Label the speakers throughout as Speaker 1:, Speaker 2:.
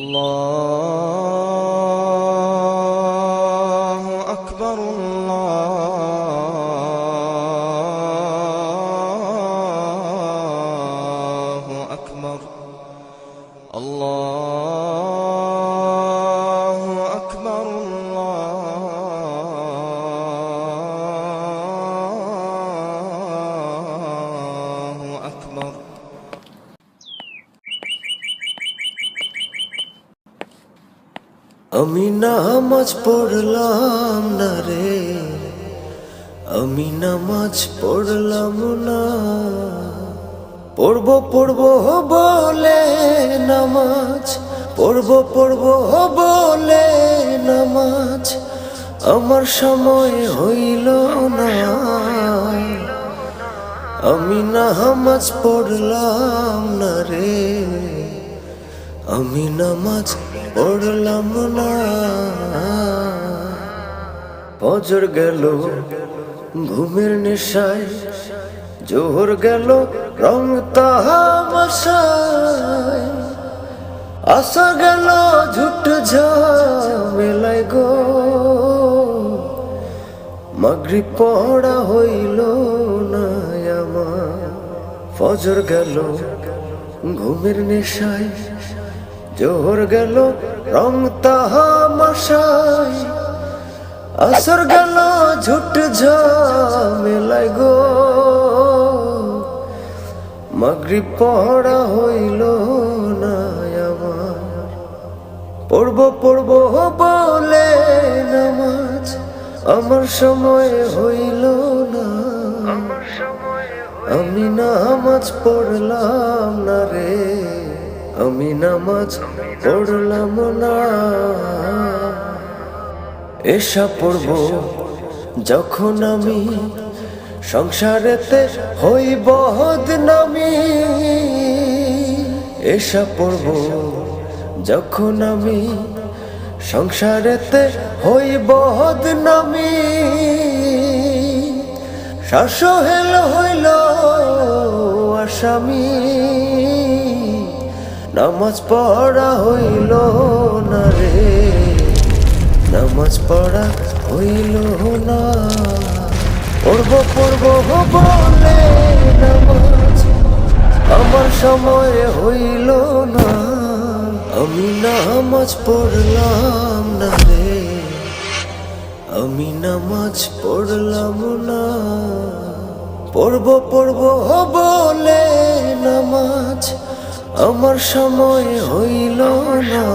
Speaker 1: الله أكبر الله أكبر الله أكبر الله أكبر
Speaker 2: আমি নামাজ পড়লাম না রে, আমি নামাজ পড়লাম না। পড়বো বলে নামাজ, পড়বো বলে নামাজ আমার সময় হইল না। আমি নামাজ পড়লাম না রে, আমি নামাজ পড়লাম না। ফজর গেল ঘুমের নেশায়, জোহর গেল রং তামাশায়, আসা গেল ঝুট ঝামেলায় গো। মাগরিব পড়া হইল না আমার। ফজর গেল ঘুমের নেশায়, জোহর গেল রং তামাশায়, আসর গেল ঝুট ঝামেলায় গো। মাগরিব পড়া হইল না আমার। পড়বো বলে নামাজ আমার সময় হইল না। আমি নামাজ পড়লাম না রে, আমি নামাজ পড়লাম না। এশা পড়ব যখন আমি, সংসারেতে হই বদনামি। এশা পড়ব যখন আমি, সংসারেতে হই বদনামি। শাসহেল হইল আসামি, নামাজ পড়া হইল না রে, নামাজ পড়া হইল না। পড়বো বলে নামাজ আমার সময় হইল না। আমি নামাজ পড়লাম না রে, আমি নামাজ পড়লাম না। পড়বো বলে নামাজ আমার সময় হইল না।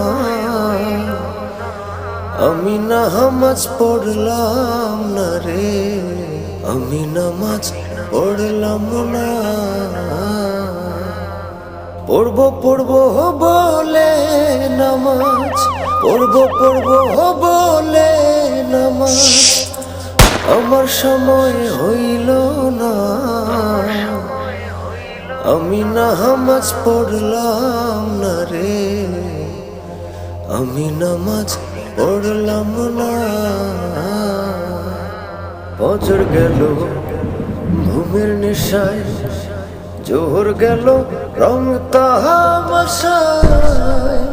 Speaker 2: আমি নামাজ পড়লাম না রে, আমি নামাজ পড়লাম না। পড়বো বলে নামাজ, পড়বো বলে নামাজ আমার সময় হইল না। আমি নামাজ পড়লাম না রে, আমি নামাজ পড়লাম না। ফজর গেল ঘুমের নেশায়, জোহর গেল রং তামাশায়,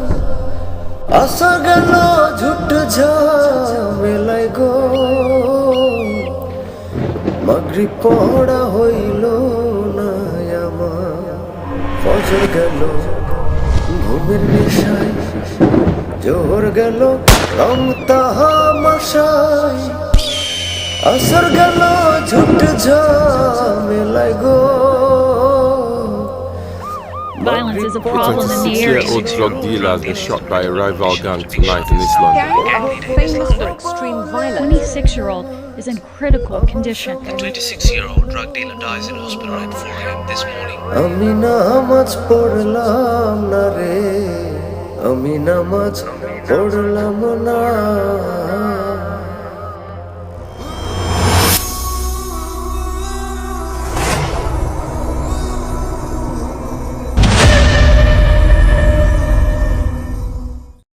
Speaker 2: আসা গেল ঝুট ঝামেলায় গো। মাগরিব পড়া হইল না আমার। ফজর গেল ঘুমের নেশায়, জোহর গেল রং তামাশায়, আসর গেল ঝুট ঝামেলায় গো।
Speaker 3: Violence is a problem in the area.
Speaker 4: 26-year-old drug dealer has been shot by a rival gang tonight in East London.
Speaker 5: Famous for extreme violence.
Speaker 3: 26-year-old is in critical condition.
Speaker 6: The 26-year-old drug dealer dies in hospital at 4 a.m. this morning.
Speaker 2: আমি নামাজ পড়লাম না রে, আমি নামাজ পড়লাম না।